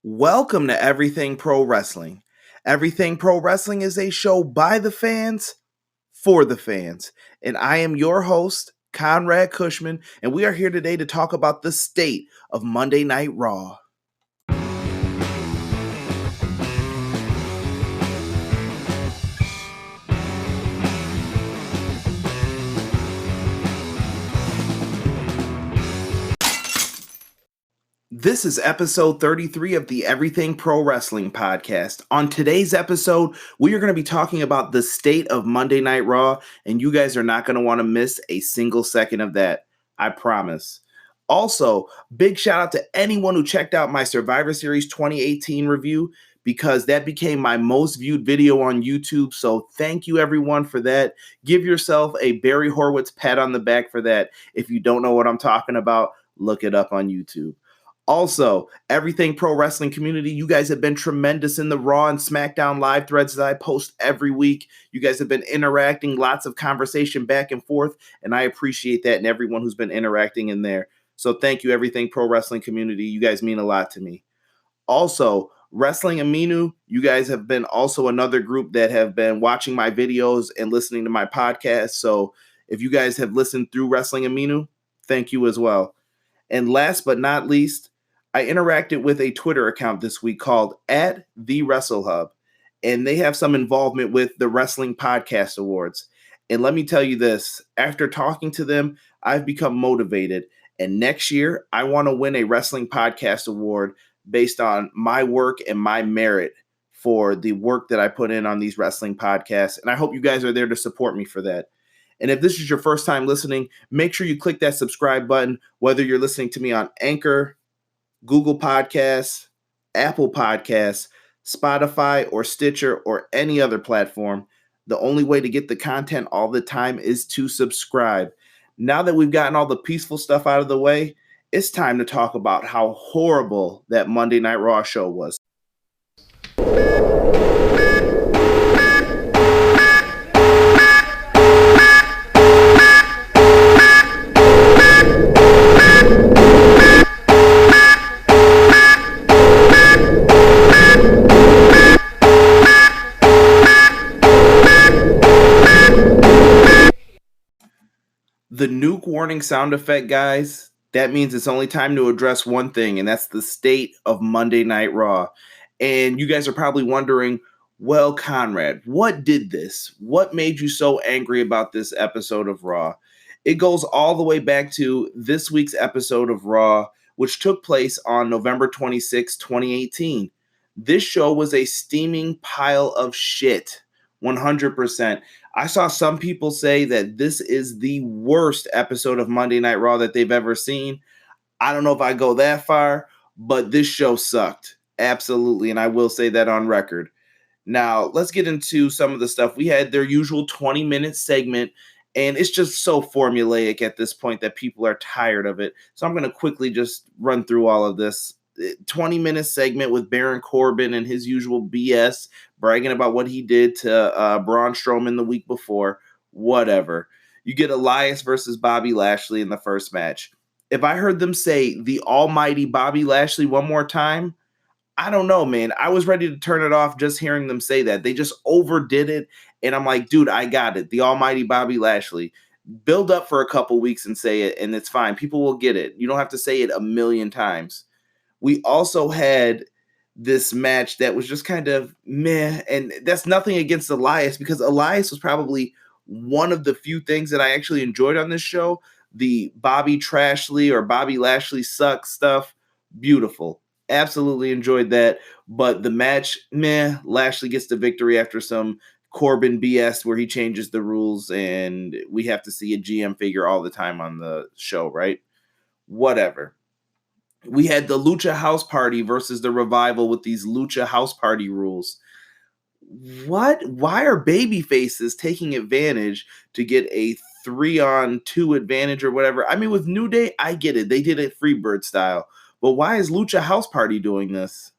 Welcome to Everything Pro Wrestling. Everything Pro Wrestling is a show by the fans, for the fans. And I am your host, Conrad Cushman, and we are here today to talk about the state of Monday Night Raw. This is episode 33 of the Everything Pro Wrestling podcast. On today's episode, we are going to be talking about the state of Monday Night Raw, and you guys are not going to want to miss a single second of that. I promise. Also, big shout out to anyone who checked out my Survivor Series 2018 review because that became my most viewed video on YouTube. So thank you everyone for that. Give yourself a Barry Horowitz pat on the back for that. If you don't know what I'm talking about, look it up on YouTube. Also, Everything Pro Wrestling community, you guys have been tremendous in the Raw and SmackDown live threads that I post every week. You guys have been interacting, lots of conversation back and forth, and I appreciate that and everyone who's been interacting in there. So thank you, Everything Pro Wrestling community. You guys mean a lot to me. Also, Wrestling Aminu, you guys have been also another group that have been watching my videos and listening to my podcast. So if you guys have listened through Wrestling Aminu, thank you as well. And last but not least, I interacted with a Twitter account this week called @TheWrestleHub, and they have some involvement with the Wrestling Podcast Awards. And let me tell you this, after talking to them, I've become motivated. And next year, I want to win a Wrestling Podcast Award based on my work and my merit for the work that I put in on these wrestling podcasts. And I hope you guys are there to support me for that. And if this is your first time listening, make sure you click that subscribe button, whether you're listening to me on Anchor, Google Podcasts, Apple Podcasts, Spotify, or Stitcher, or any other platform. The only way to get the content all the time is to subscribe. Now that we've gotten all the peaceful stuff out of the way, it's time to talk about how horrible that Monday Night Raw show was. The nuke warning sound effect, guys, that means it's only time to address one thing, and that's the state of Monday Night Raw. And you guys are probably wondering, well, Conrad, what did this? What made you so angry about this episode of Raw? It goes all the way back to this week's episode of Raw, which took place on November 26, 2018. This show was a steaming pile of shit, 100%. I saw some people say that this is the worst episode of Monday Night Raw that they've ever seen. I don't know if I go that far, but this show sucked. Absolutely. And I will say that on record. Now, let's get into some of the stuff. We had their usual 20-minute segment, and it's just so formulaic at this point that people are tired of it. So I'm going to quickly just run through all of this. 20-minute segment with Baron Corbin and his usual BS, bragging about what he did to Braun Strowman the week before. Whatever. You get Elias versus Bobby Lashley in the first match. If I heard them say the almighty Bobby Lashley one more time, I don't know, man. I was ready to turn it off just hearing them say that. They just overdid it, and I'm like, dude, I got it. The almighty Bobby Lashley. Build up for a couple weeks and say it, and it's fine. People will get it. You don't have to say it a million times. We also had this match that was just kind of meh, and that's nothing against Elias because Elias was probably one of the few things that I actually enjoyed on this show. The Bobby Trashley or Bobby Lashley sucks stuff, beautiful. Absolutely enjoyed that, but the match, meh. Lashley gets the victory after some Corbin BS where he changes the rules, and we have to see a GM figure all the time on the show, right? Whatever. We had the Lucha House Party versus the Revival with these Lucha House Party rules. What? Why are baby faces taking advantage to get a 3-on-2 advantage or whatever? I mean, with New Day, I get it. They did it Freebird style. But why is Lucha House Party doing this?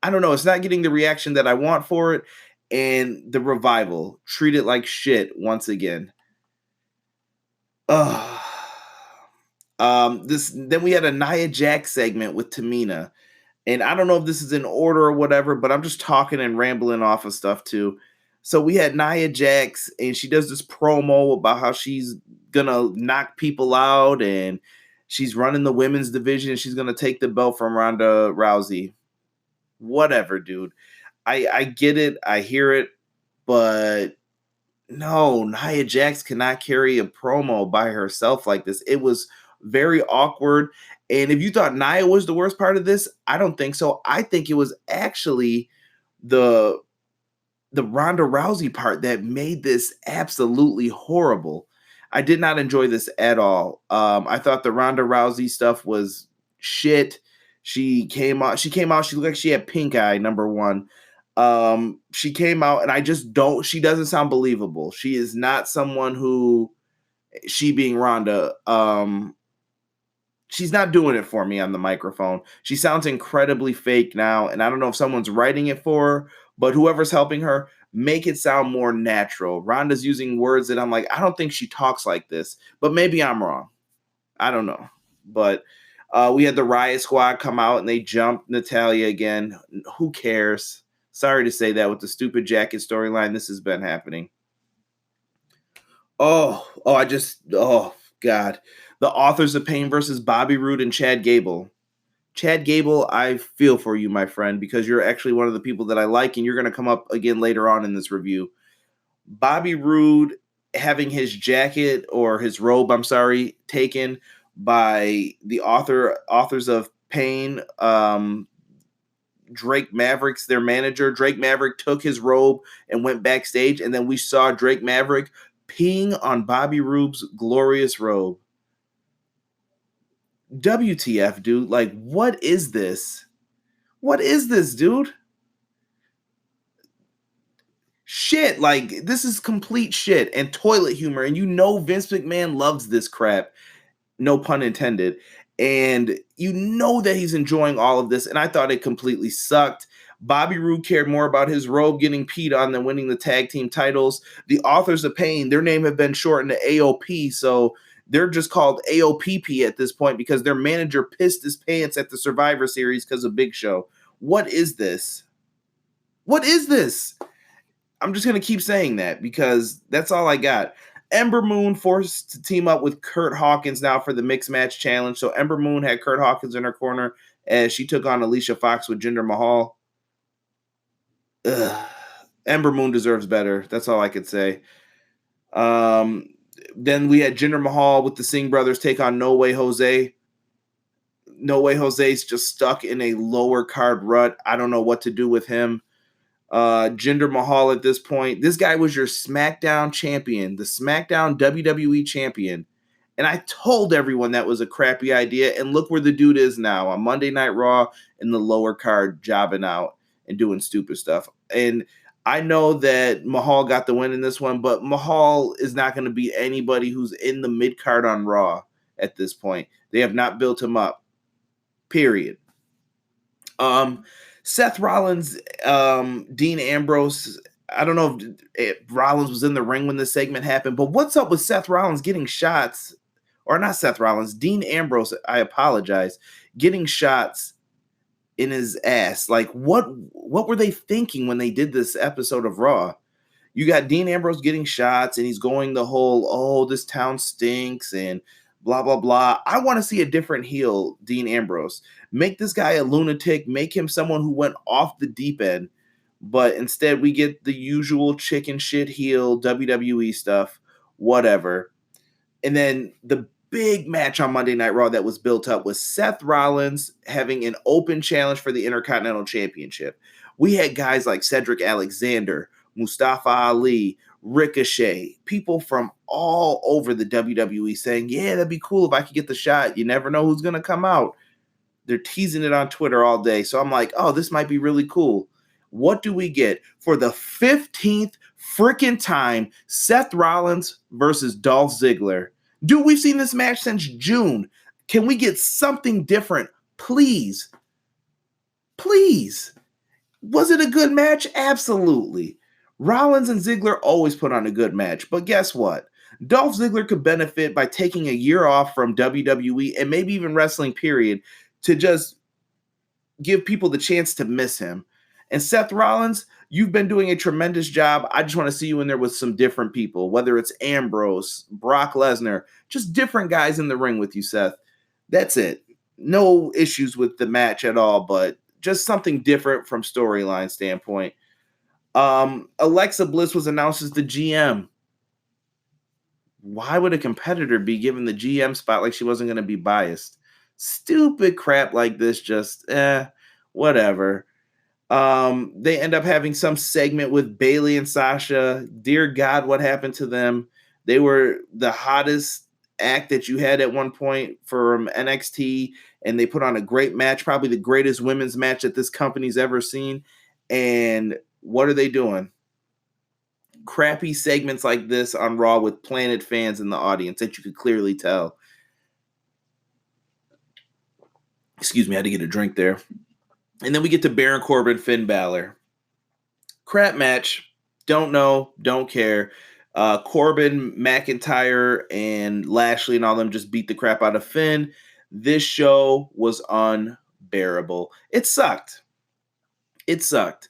I don't know. It's not getting the reaction that I want for it. And the Revival, treat it like shit once again. Then we had a Nia Jax segment with Tamina, And I don't know if this is in order or whatever, but I'm just talking and rambling off of stuff too. So we had Nia Jax, and she does this promo about how she's gonna knock people out, and she's running the women's division, and she's gonna take the belt from Ronda Rousey. Whatever, dude. I get it, I hear it, but no, Nia Jax cannot carry a promo by herself like this. It was very awkward. And if you thought Nia was the worst part of this, I don't think so. I think it was actually the Ronda Rousey part that made this absolutely horrible. I did not enjoy this at all. I thought the Ronda Rousey stuff was shit. She looked like she had pink eye, number one. She came out and she doesn't sound believable. She is not someone who, she being Ronda, she's not doing it for me on the microphone. She sounds incredibly fake now, and I don't know if someone's writing it for her, but whoever's helping her, make it sound more natural. Ronda's using words that I'm like, I don't think she talks like this, but maybe I'm wrong. I don't know. But we had the Riot Squad come out and they jumped Natalya again. Who cares? Sorry to say that with the stupid jacket storyline, this has been happening. Oh, God. The Authors of Pain versus Bobby Roode and Chad Gable. Chad Gable, I feel for you, my friend, because you're actually one of the people that I like, and you're going to come up again later on in this review. Bobby Roode having his jacket or his robe, I'm sorry, taken by the Authors of Pain, Drake Maverick's their manager. Drake Maverick took his robe and went backstage, and then we saw Drake Maverick peeing on Bobby Roode's glorious robe. WTF, dude? Like, what is this? What is this, dude? Shit, like, this is complete shit and toilet humor, and you know Vince McMahon loves this crap. No pun intended. And you know that he's enjoying all of this, and I thought it completely sucked. Bobby Roode cared more about his robe getting peed on than winning the tag team titles. The Authors of Pain, their name have been shortened to AOP, so they're just called AOPP at this point because their manager pissed his pants at the Survivor Series because of Big Show. What is this? What is this? I'm just going to keep saying that because that's all I got. Ember Moon forced to team up with Kurt Hawkins now for the Mixed Match Challenge. So Ember Moon had Kurt Hawkins in her corner as she took on Alicia Fox with Jinder Mahal. Ugh. Ember Moon deserves better. That's all I could say. Then we had Jinder Mahal with the Singh brothers take on No Way Jose. No Way Jose's just stuck in a lower card rut. I don't know what to do with him. Jinder Mahal at this point. This guy was your SmackDown champion, the SmackDown WWE champion. And I told everyone that was a crappy idea. And look where the dude is now on Monday Night Raw in the lower card, jobbing out and doing stupid stuff. And I know that Mahal got the win in this one, but Mahal is not going to beat anybody who's in the mid card on Raw at this point. They have not built him up. Period. Seth Rollins, Dean Ambrose. I don't know if Rollins was in the ring when this segment happened, but what's up with Seth Rollins getting shots? Or not Seth Rollins, Dean Ambrose, I apologize, getting shots in his ass. Like, what were they thinking when they did this episode of Raw? You got Dean Ambrose getting shots, and he's going the whole, oh, this town stinks, and blah, blah, blah. I want to see a different heel, Dean Ambrose. Make this guy a lunatic. Make him someone who went off the deep end. But instead, we get the usual chicken shit heel WWE stuff, whatever. And then the big match on Monday Night Raw that was built up was Seth Rollins having an open challenge for the Intercontinental Championship. We had guys like Cedric Alexander, Mustafa Ali, Ricochet, people from all over the WWE saying, yeah, that'd be cool if I could get the shot. You never know who's going to come out. They're teasing it on Twitter all day. So I'm like, oh, this might be really cool. What do we get? For the 15th freaking time, Seth Rollins versus Dolph Ziggler. Dude, we've seen this match since June. Can we get something different? Please. Please. Was it a good match? Absolutely. Rollins and Ziggler always put on a good match. But guess what? Dolph Ziggler could benefit by taking a year off from WWE and maybe even wrestling, period, to just give people the chance to miss him. And Seth Rollins, you've been doing a tremendous job. I just want to see you in there with some different people, whether it's Ambrose, Brock Lesnar, just different guys in the ring with you, Seth. That's it. No issues with the match at all, but just something different from storyline standpoint. Alexa Bliss was announced as the GM. Why would a competitor be given the GM spot like she wasn't going to be biased? Stupid crap like this, just whatever. They end up having some segment with Bayley and Sasha. Dear God, what happened to them? They were the hottest act that you had at one point from NXT, and they put on a great match, probably the greatest women's match that this company's ever seen. And what are they doing? Crappy segments like this on Raw with Planet fans in the audience that you could clearly tell. Excuse me, I had to get a drink there. And then we get to Baron Corbin, Finn Balor. Crap match. Don't know. Don't care. Corbin, McIntyre, and Lashley and all them just beat the crap out of Finn. This show was unbearable. It sucked. It sucked.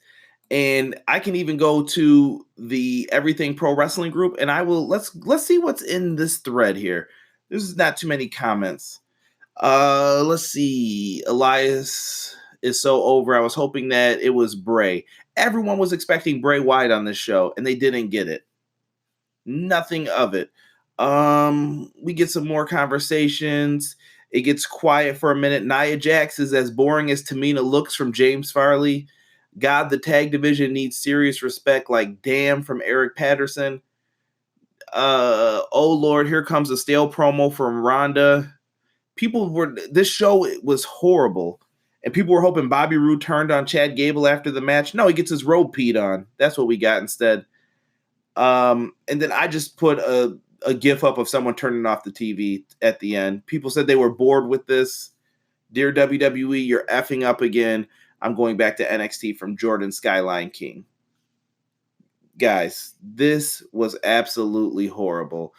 And I can even go to the Everything Pro Wrestling group, and I will let's see what's in this thread here. There's not too many comments. Let's see. Elias is so over. I was hoping that it was Bray. Everyone was expecting Bray Wyatt on this show, and they didn't get it. Nothing of it. We get some more conversations. It gets quiet for a minute. Nia Jax is as boring as Tamina looks from James Farley. God, the tag division needs serious respect, like damn from Eric Patterson. Oh Lord, here comes a stale promo from Ronda. This show was horrible, and people were hoping Bobby Roode turned on Chad Gable after the match. No, he gets his robe peed on. That's what we got instead. And then I just put a gif up of someone turning off the TV at the end. People said they were bored with this. Dear WWE, you're effing up again. I'm going back to NXT from Jordan Skyline King. Guys, this was absolutely horrible.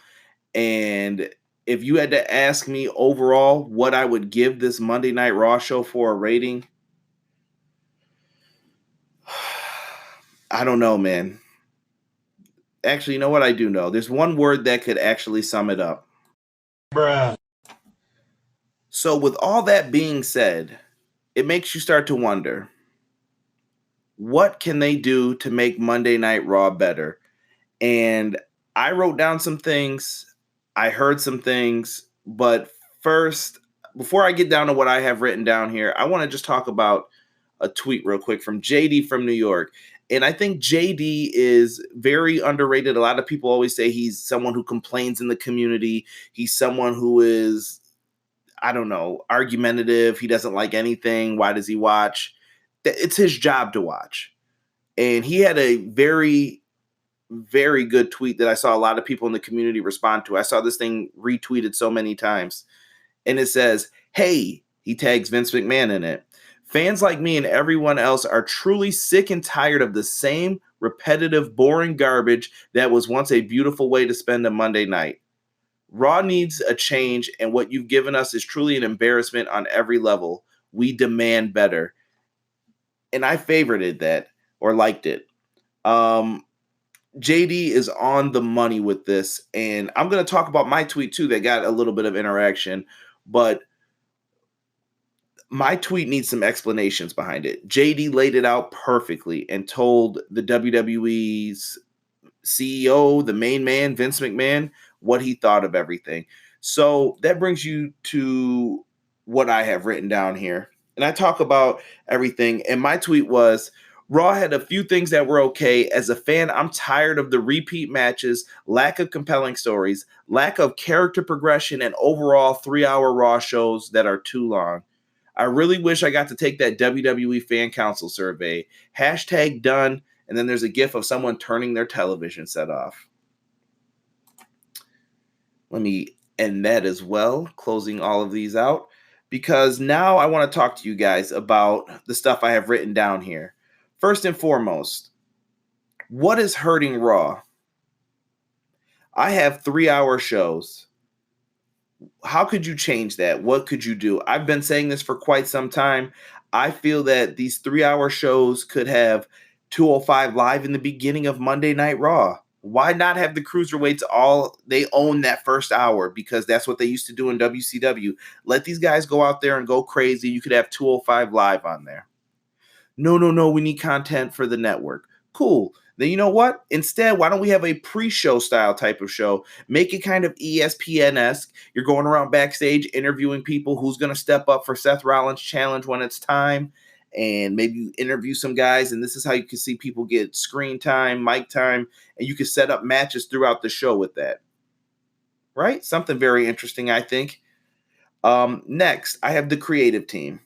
And if you had to ask me overall what I would give this Monday Night Raw show for a rating, I don't know, man. Actually, you know what? I do know. There's one word that could actually sum it up. Bruh. So with all that being said, it makes you start to wonder, what can they do to make Monday Night Raw better? And I wrote down some things. I heard some things. But first, before I get down to what I have written down here, I want to just talk about a tweet real quick from JD from New York. And I think JD is very underrated. A lot of people always say he's someone who complains in the community. He's someone who is, I don't know, argumentative. He doesn't like anything. Why does he watch? It's his job to watch. And he had a very, very good tweet that I saw a lot of people in the community respond to. I saw this thing retweeted so many times. And it says, hey, he tags Vince McMahon in it. Fans like me and everyone else are truly sick and tired of the same repetitive, boring garbage that was once a beautiful way to spend a Monday night. Raw needs a change, and what you've given us is truly an embarrassment on every level. We demand better. And I favorited that or liked it. JD is on the money with this, and I'm going to talk about my tweet too that got a little bit of interaction, but my tweet needs some explanations behind it. JD laid it out perfectly and told the WWE's CEO, the main man, Vince McMahon, what he thought of everything. So that brings you to what I have written down here. And I talk about everything. And my tweet was, Raw had a few things that were okay. As a fan, I'm tired of the repeat matches, lack of compelling stories, lack of character progression, and overall 3-hour Raw shows that are too long. I really wish I got to take that WWE Fan Council survey. Hashtag done. And then there's a gif of someone turning their television set off. Let me end that as well, closing all of these out, because now I want to talk to you guys about the stuff I have written down here. First and foremost, what is hurting Raw? I have 3-hour shows. How could you change that? What could you do? I've been saying this for quite some time. I feel that these 3-hour shows could have 205 Live in the beginning of Monday Night Raw. Why not have the cruiserweights they own that first hour, because that's what they used to do in WCW. Let these guys go out there and go crazy. You could have 205 Live on there. No, we need content for the network. Cool. Then you know what? Instead, why don't we have a pre-show style type of show? Make it kind of ESPN-esque. You're going around backstage interviewing people who's going to step up for Seth Rollins' challenge when it's time. And maybe you interview some guys, and this is how you can see people get screen time, mic time, and you can set up matches throughout the show with that. Right? Something very interesting, I think. Next, I have the creative team.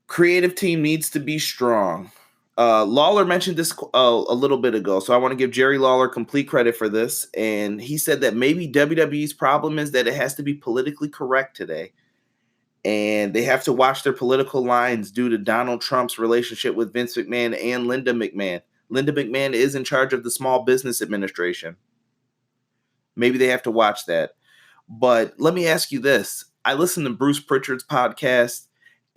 Creative team needs to be strong. Lawler mentioned this a little bit ago, so I want to give Jerry Lawler complete credit for this. And he said that maybe WWE's problem is that it has to be politically correct today. And they have to watch their political lines due to Donald Trump's relationship with Vince McMahon and Linda McMahon. Linda McMahon is in charge of the Small Business Administration. Maybe they have to watch that. But let me ask you this. I listened to Bruce Pritchard's podcast,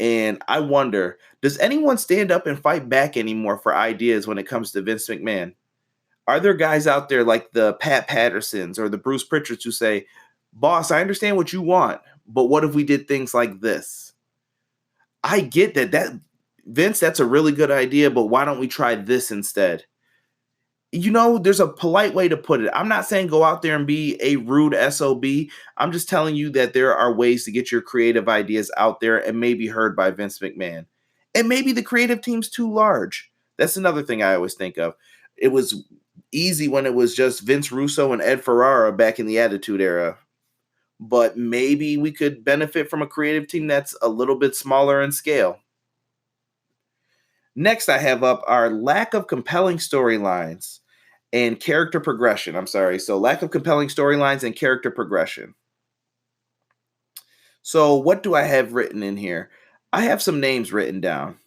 and I wonder, does anyone stand up and fight back anymore for ideas when it comes to Vince McMahon? Are there guys out there like the Pat Pattersons or the Bruce Pritchards who say, boss, I understand what you want, but what if we did things like this? I get that Vince, that's a really good idea, but why don't we try this instead? You know, there's a polite way to put it. I'm not saying go out there and be a rude SOB. I'm just telling you that there are ways to get your creative ideas out there and maybe heard by Vince McMahon. And maybe the creative team's too large. That's another thing I always think of. It was easy when it was just Vince Russo and Ed Ferrara back in the Attitude Era. But maybe we could benefit from a creative team that's a little bit smaller in scale. Next, I have up our lack of compelling storylines and character progression. So lack of compelling storylines and character progression. So what do I have written in here? I have some names written down.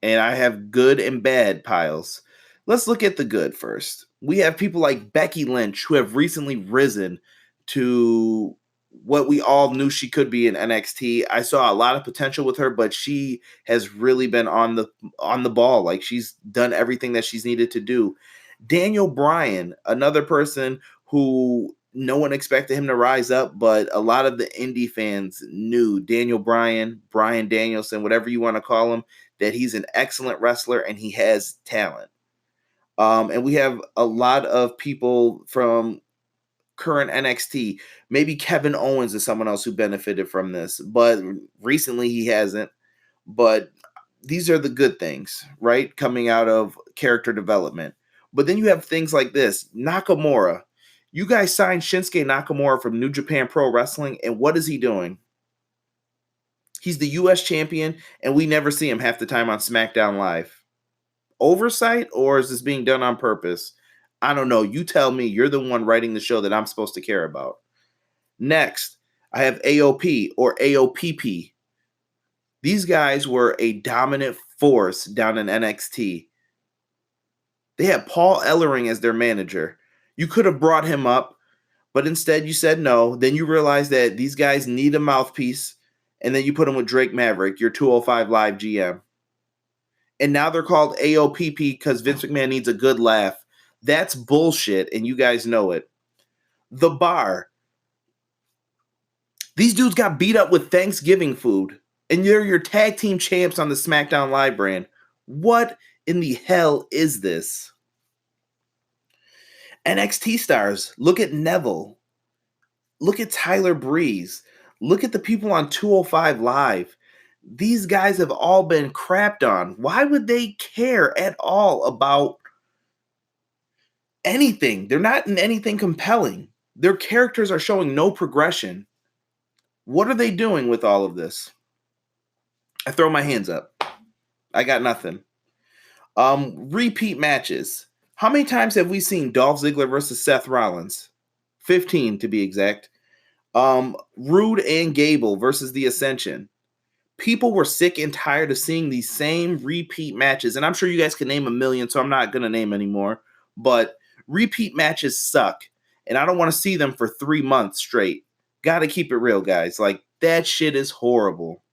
And I have good and bad piles. Let's look at the good first. We have people like Becky Lynch, who have recently risen to what we all knew she could be in NXT. I saw a lot of potential with her, but she has really been on the ball. Like, she's done everything that she's needed to do. Daniel Bryan, another person who no one expected him to rise up, but a lot of the indie fans knew Daniel Bryan, Bryan Danielson, whatever you want to call him, that he's an excellent wrestler and he has talent. And we have a lot of people from current NXT. Maybe Kevin Owens is someone else who benefited from this, but recently he hasn't. But these are the good things, right? Coming out of character development. But then you have things like this. Nakamura. You guys signed Shinsuke Nakamura from New Japan Pro Wrestling, and what is he doing? He's the U.S. champion, and we never see him half the time on SmackDown Live. Oversight, or is this being done on purpose? I don't know. You tell me. You're the one writing the show that I'm supposed to care about. Next, I have AOP or AOPP. These guys were a dominant force down in NXT. They had Paul Ellering as their manager. You could have brought him up, but instead you said no. Then you realized that these guys need a mouthpiece, and then you put him with Drake Maverick, your 205 Live GM. And now they're called AOPP because Vince McMahon needs a good laugh. That's bullshit, and you guys know it. The Bar. These dudes got beat up with Thanksgiving food, and they're your tag team champs on the SmackDown Live brand. What in the hell is this? NXT stars. Look at Neville. Look at Tyler Breeze. Look at the people on 205 Live. These guys have all been crapped on. Why would they care at all about anything? They're not in anything compelling. Their characters are showing no progression. What are they doing with all of this? I throw my hands up. I got nothing. Repeat matches. How many times have we seen Dolph Ziggler versus Seth Rollins? 15 to be exact. Rude and Gable versus The Ascension. People were sick and tired of seeing these same repeat matches. And I'm sure you guys can name a million, so I'm not going to name anymore. But repeat matches suck. And I don't want to see them for 3 months straight. Got to keep it real, guys. Like, That shit is horrible.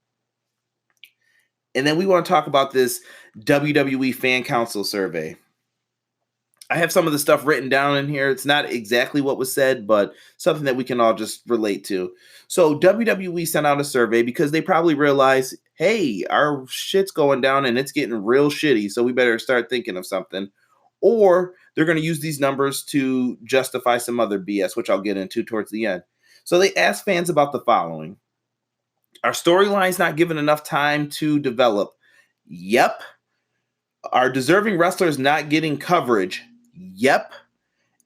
And then we want to talk about this WWE Fan Council survey. I have some of the stuff written down in here. It's not exactly what was said, but something that we can all just relate to. So WWE sent out a survey because they probably realized, hey, our shit's going down and it's getting real shitty, so we better start thinking of something. Or they're going to use these numbers to justify some other BS, which I'll get into towards the end. So they asked fans about the following. Are storylines not given enough time to develop? Yep. Are deserving wrestlers not getting coverage? Yep.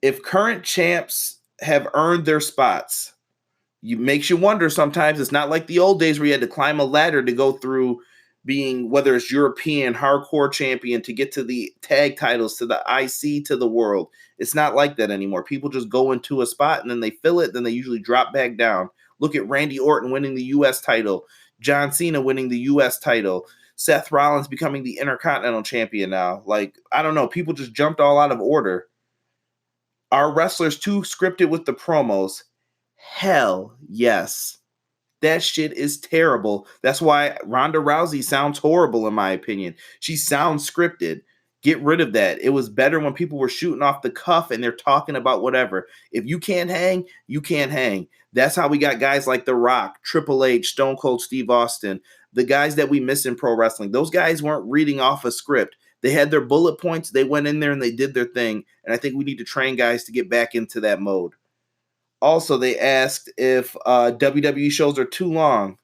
If current champs have earned their spots, it makes you wonder sometimes. It's not like the old days where you had to climb a ladder to go through being, whether it's European hardcore champion to get to the tag titles, to the IC, to the world. It's not like that anymore. People just go into a spot and then they fill it, then they usually drop back down. Look at Randy Orton winning the U.S. title, John Cena winning the U.S. title, Seth Rollins becoming the Intercontinental Champion now. Like, I don't know. People just jumped all out of order. Are wrestlers too scripted with the promos? Hell yes. That shit is terrible. That's why Ronda Rousey sounds horrible, in my opinion. She sounds scripted. Get rid of that. It was better when people were shooting off the cuff and they're talking about whatever. If you can't hang, you can't hang. That's how we got guys like The Rock, Triple H, Stone Cold Steve Austin, the guys that we miss in pro wrestling. Those guys weren't reading off a script. They had their bullet points. They went in there and they did their thing. And I think we need to train guys to get back into that mode. Also, they asked if WWE shows are too long.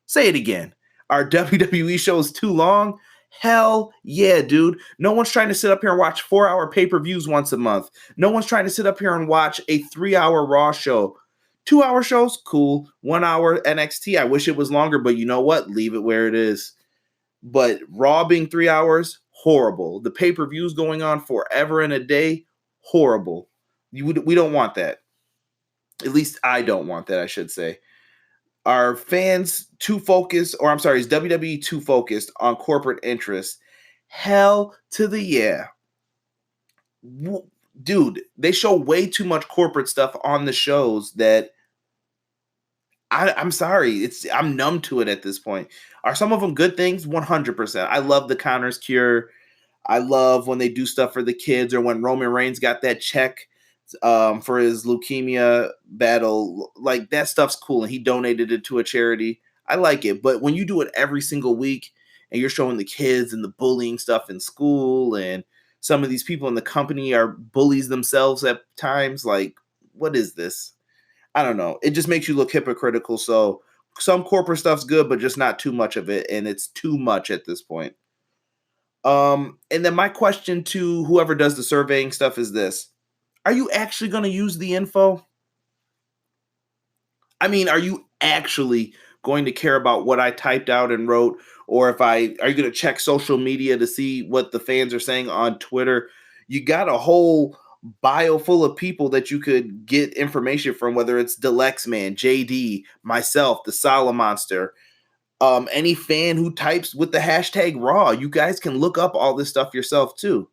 Say it again. Are WWE shows too long? Hell yeah, dude. No one's trying to sit up here and watch 4-hour pay-per-views once a month. No one's trying to sit up here and watch a 3-hour Raw show. 2-hour shows, cool. 1 hour NXT. I wish it was longer, but you know what? Leave it where it is. But Raw being 3 hours, horrible. The pay-per-views going on forever and a day, horrible. We don't want that. At least I don't want that, I should say. Are fans too focused, or I'm sorry, is WWE too focused on corporate interests? Hell to the yeah. Dude, they show way too much corporate stuff on the shows that I'm sorry. I'm numb to it at this point. Are some of them good things? 100%. I love the Connor's Cure. I love when they do stuff for the kids, or when Roman Reigns got that check for his leukemia battle. Like, that stuff's cool, and he donated it to a charity. I like it. But when you do it every single week and you're showing the kids and the bullying stuff in school, and some of these people in the company are bullies themselves at times, like, what is this? I don't know. It just makes you look hypocritical. So some corporate stuff's good, but just not too much of it, and it's too much at this point. And then my question to whoever does the surveying stuff is this: are you actually going to use the info? I mean, are you actually going to care about what I typed out and wrote? Or are you going to check social media to see what the fans are saying on Twitter? You got a whole bio full of people that you could get information from, whether it's Delexman, JD, myself, the Sala Monster, any fan who types with the hashtag Raw. You guys can look up all this stuff yourself too.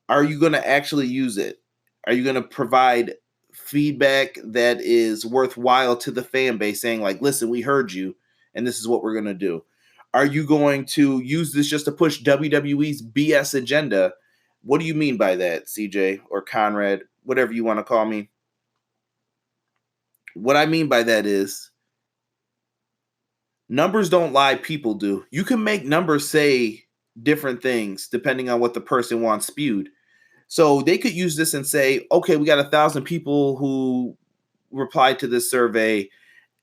Are you going to actually use it? Are you going to provide feedback that is worthwhile to the fan base, saying like, listen, we heard you and this is what we're going to do? Are you going to use this just to push WWE's BS agenda? What do you mean by that, CJ or Conrad, whatever you want to call me? What I mean by that is, numbers don't lie, people do. You can make numbers say different things depending on what the person wants spewed. So they could use this and say, okay, we got 1,000 people who replied to this survey,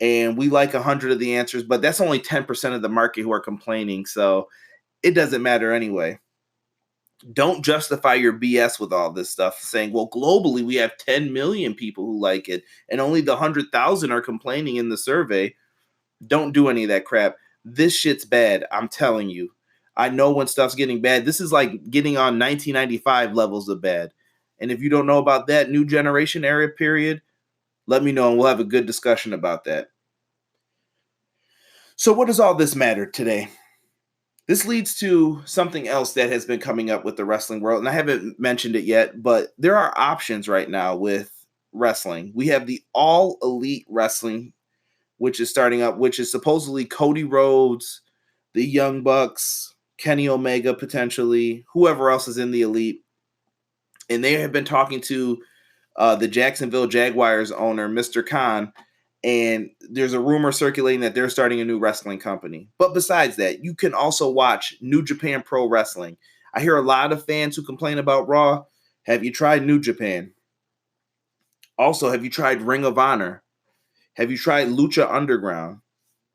and we like 100 of the answers, but that's only 10% of the market who are complaining. So it doesn't matter anyway. Don't justify your BS with all this stuff, saying, well, globally, we have 10 million people who like it, and only the 100,000 are complaining in the survey. Don't do any of that crap. This shit's bad. I'm telling you. I know when stuff's getting bad. This is like getting on 1995 levels of bad. And if you don't know about that new generation era period, let me know and we'll have a good discussion about that. So what does all this matter today? This leads to something else that has been coming up with the wrestling world, and I haven't mentioned it yet, but there are options right now with wrestling. We have the All Elite Wrestling which is starting up, which is supposedly Cody Rhodes, the Young Bucks, Kenny Omega potentially, whoever else is in the Elite. And they have been talking to the Jacksonville Jaguars owner, Mr. Khan, and there's a rumor circulating that they're starting a new wrestling company. But besides that, you can also watch New Japan Pro Wrestling. I hear a lot of fans who complain about Raw. Have you tried New Japan? Also, have you tried Ring of Honor? Have you tried Lucha Underground?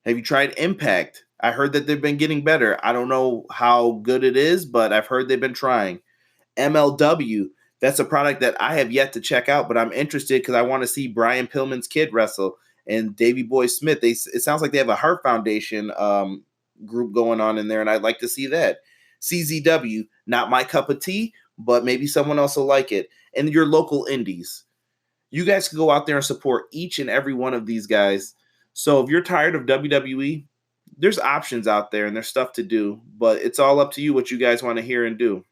Have you tried Impact? I heard that they've been getting better. I don't know how good it is, but I've heard they've been trying. MLW, that's a product that I have yet to check out, but I'm interested because I want to see Brian Pillman's kid wrestle and Davey Boy Smith. It sounds like they have a Heart Foundation group going on in there, and I'd like to see that. CZW, not my cup of tea, but maybe someone else will like it. And your local indies. You guys can go out there and support each and every one of these guys. So if you're tired of WWE, there's options out there and there's stuff to do, but it's all up to you what you guys want to hear and do.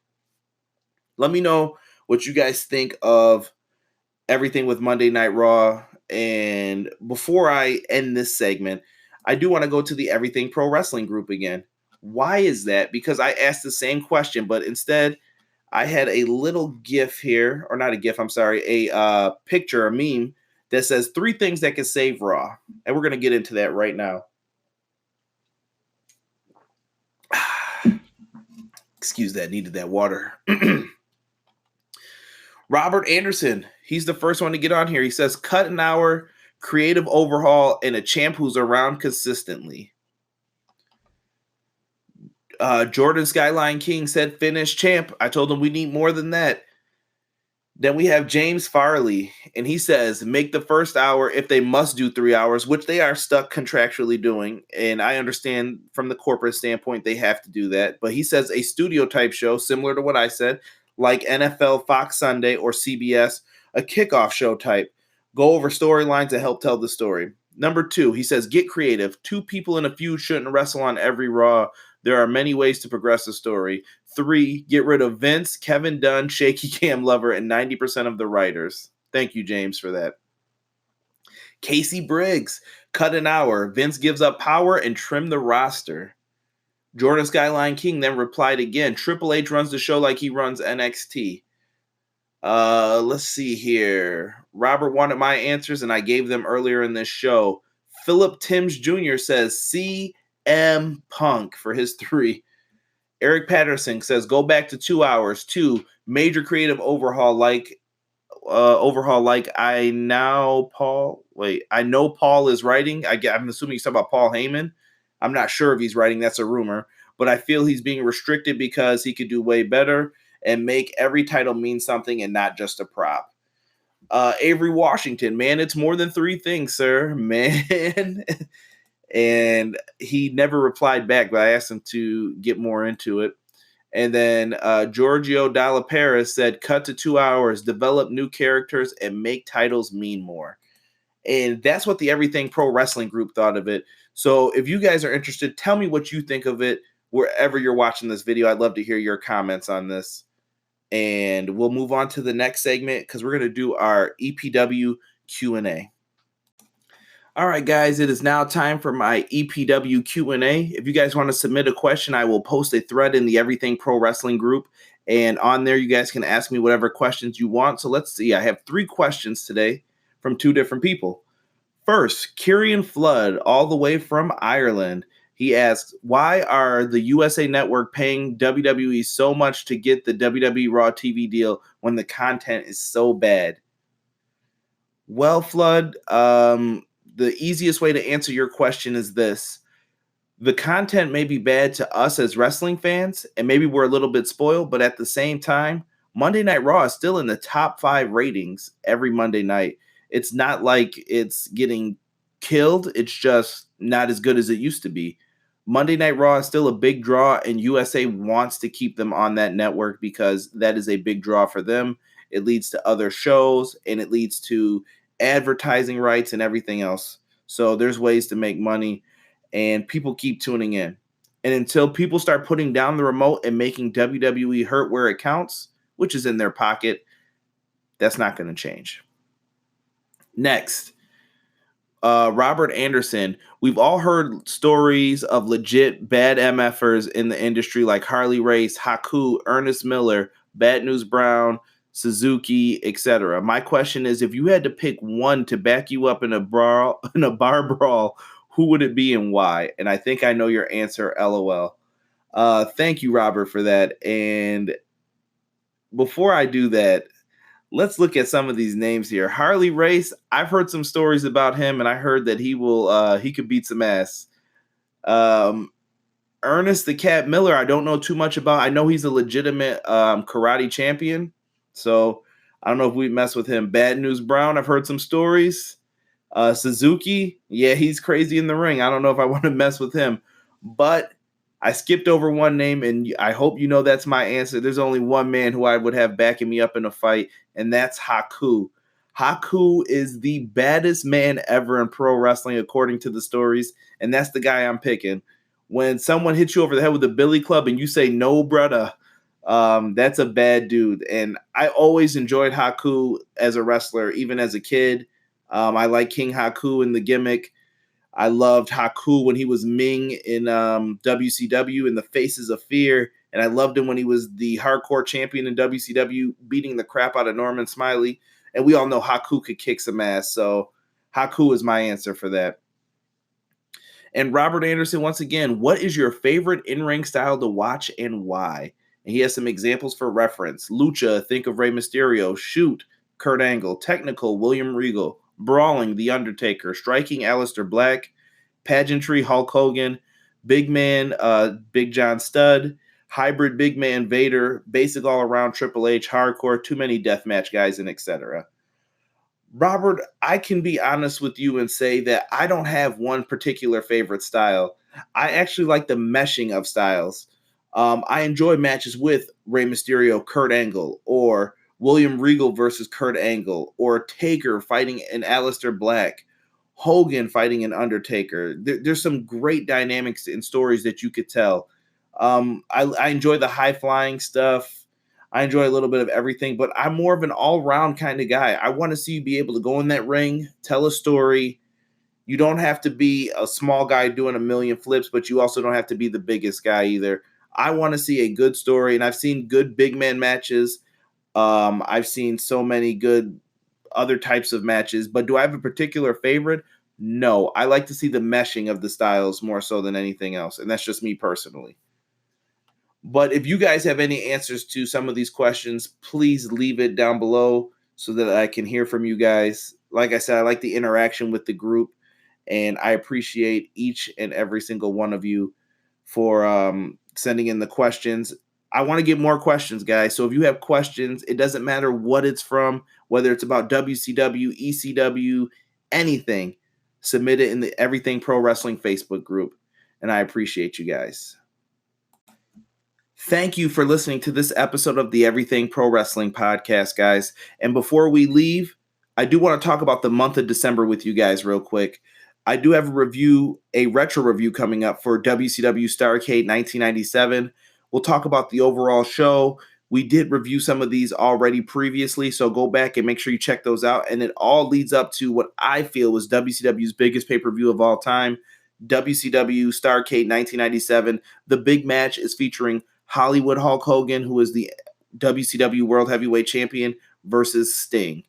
Let me know what you guys think of everything with Monday Night Raw. And before I end this segment, I do want to go to the Everything Pro Wrestling group again. Why is that? Because I asked the same question, but instead I had a little GIF here, or not a GIF, I'm sorry, a picture, a meme that says 3 things that can save Raw. And we're going to get into that right now. Excuse that, needed that water. Robert Anderson, he's the first one to get on here. He says, cut an hour, creative overhaul, and a champ who's around consistently. Jordan Skyline King said, finish champ. I told him we need more than that. Then we have James Farley, and he says, make the first hour if they must do 3 hours, which they are stuck contractually doing. And I understand from the corporate standpoint, they have to do that. But he says a studio type show, similar to what I said, like NFL, Fox Sunday, or CBS, a kickoff show type. Go over storylines to help tell the story. Number 2, he says, get creative. 2 people in a feud shouldn't wrestle on every Raw. There are many ways to progress the story. 3, get rid of Vince, Kevin Dunn, Shaky Cam Lover, and 90% of the writers. Thank you, James, for that. Casey Briggs, cut an hour. Vince gives up power and trim the roster. Jordan Skyline King then replied again, Triple H runs the show like he runs NXT. Let's see here. Robert wanted my answers, and I gave them earlier in this show. Philip Timms Jr. says CM Punk for his 3. Eric Patterson says, go back to 2 hours. 2, major creative overhaul like I know Paul is writing. I'm assuming he's talking about Paul Heyman. I'm not sure if he's writing. That's a rumor. But I feel he's being restricted because he could do way better and make every title mean something and not just a prop. Avery Washington, man, it's more than 3 things, sir. Man. And he never replied back, but I asked him to get more into it. And then Giorgio Dalla Paris said, cut to 2 hours, develop new characters, and make titles mean more. And that's what the Everything Pro Wrestling group thought of it. So if you guys are interested, tell me what you think of it wherever you're watching this video. I'd love to hear your comments on this. And we'll move on to the next segment because we're going to do our EPW Q&A. All right, guys, it is now time for my EPW Q&A. If you guys want to submit a question, I will post a thread in the Everything Pro Wrestling group. And on there, you guys can ask me whatever questions you want. So let's see. I have 3 questions today from 2 different people. First, Kieran Flood, all the way from Ireland. He asks, why are the USA Network paying WWE so much to get the WWE Raw TV deal when the content is so bad? Well, Flood, the easiest way to answer your question is this. The content may be bad to us as wrestling fans, and maybe we're a little bit spoiled, but at the same time, Monday Night Raw is still in the top 5 ratings every Monday night. It's not like it's getting killed. It's just not as good as it used to be. Monday Night Raw is still a big draw, and USA wants to keep them on that network because that is a big draw for them. It leads to other shows, and it leads to advertising rights and everything else. So there's ways to make money, and people keep tuning in. And until people start putting down the remote and making WWE hurt where it counts, which is in their pocket, that's not going to change. Next, Robert Anderson. We've all heard stories of legit bad MFers in the industry like Harley Race, Haku, Ernest Miller, Bad News Brown, Suzuki, etc. My question is, if you had to pick one to back you up in a brawl, in a bar brawl, who would it be and why? And I think I know your answer, LOL. Thank you, Robert, for that. And before I do that, let's look at some of these names here. Harley Race, I've heard some stories about him, and I heard that he could beat some ass. Um, Ernest the Cat Miller, I don't know too much about. I know he's a legitimate karate champion, so I don't know if we mess with him. Bad News Brown, I've heard some stories. Suzuki, yeah, he's crazy in the ring. I don't know if I want to mess with him, but I skipped over one name, and I hope you know that's my answer. There's only one man who I would have backing me up in a fight, and that's Haku. Haku is the baddest man ever in pro wrestling, according to the stories, and that's the guy I'm picking. When someone hits you over the head with a billy club and you say, no, brother, that's a bad dude. And I always enjoyed Haku as a wrestler, even as a kid. I like King Haku in the gimmick. I loved Haku when he was Ming in WCW in the Faces of Fear. And I loved him when he was the hardcore champion in WCW, beating the crap out of Norman Smiley. And we all know Haku could kick some ass. So Haku is my answer for that. And Robert Anderson, once again, what is your favorite in-ring style to watch and why? And he has some examples for reference. Lucha, think of Rey Mysterio. Shoot, Kurt Angle. Technical, William Regal. Brawling, The Undertaker. Striking, Aleister Black. Pageantry, Hulk Hogan. Big Man, Big John Studd. Hybrid, Big Man, Vader. Basic all-around, Triple H. Hardcore, too many deathmatch guys, and etc. Robert, I can be honest with you and say that I don't have one particular favorite style. I actually like the meshing of styles. I enjoy matches with Rey Mysterio, Kurt Angle, or William Regal versus Kurt Angle, or Taker fighting an Aleister Black, Hogan fighting an Undertaker. There's some great dynamics and stories that you could tell. I enjoy the high flying stuff. I enjoy a little bit of everything, but I'm more of an all-round kind of guy. I want to see you be able to go in that ring, tell a story. You don't have to be a small guy doing a million flips, but you also don't have to be the biggest guy either. I want to see a good story, and I've seen good big man matches. I've seen so many good other types of matches, but do I have a particular favorite? No. I like to see the meshing of the styles more so than anything else, and that's just me personally. But if you guys have any answers to some of these questions, please leave it down below so that I can hear from you guys. Like I said, I like the interaction with the group, and I appreciate each and every single one of you for sending in the questions. I want to get more questions, guys. So if you have questions, it doesn't matter what it's from, whether it's about WCW, ECW, anything, submit it in the Everything Pro Wrestling Facebook group. And I appreciate you guys. Thank you for listening to this episode of the Everything Pro Wrestling podcast, guys. And before we leave, I do want to talk about the month of December with you guys real quick. I do have a retro review coming up for WCW Starrcade 1997. We'll talk about the overall show. We did review some of these already previously, so go back and make sure you check those out. And it all leads up to what I feel was WCW's biggest pay-per-view of all time, WCW Starrcade 1997. The big match is featuring Hollywood Hulk Hogan, who is the WCW World Heavyweight Champion, versus Sting.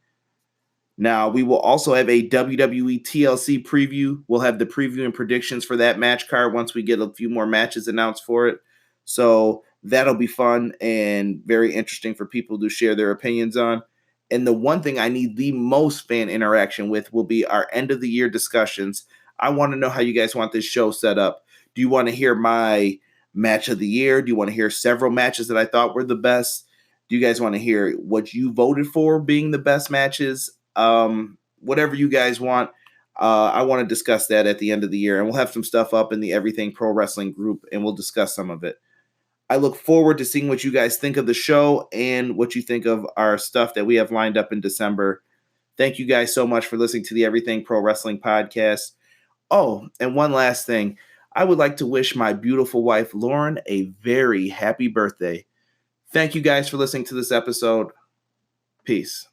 Now, we will also have a WWE TLC preview. We'll have the preview and predictions for that match card once we get a few more matches announced for it. So that'll be fun and very interesting for people to share their opinions on. And the one thing I need the most fan interaction with will be our end of the year discussions. I want to know how you guys want this show set up. Do you want to hear my match of the year? Do you want to hear several matches that I thought were the best? Do you guys want to hear what you voted for being the best matches? Whatever you guys want. I want to discuss that at the end of the year, and we'll have some stuff up in the Everything Pro Wrestling group, and we'll discuss some of it. I look forward to seeing what you guys think of the show and what you think of our stuff that we have lined up in December. Thank you guys so much for listening to the Everything Pro Wrestling podcast. Oh, and one last thing. I would like to wish my beautiful wife, Lauren, a very happy birthday. Thank you guys for listening to this episode. Peace.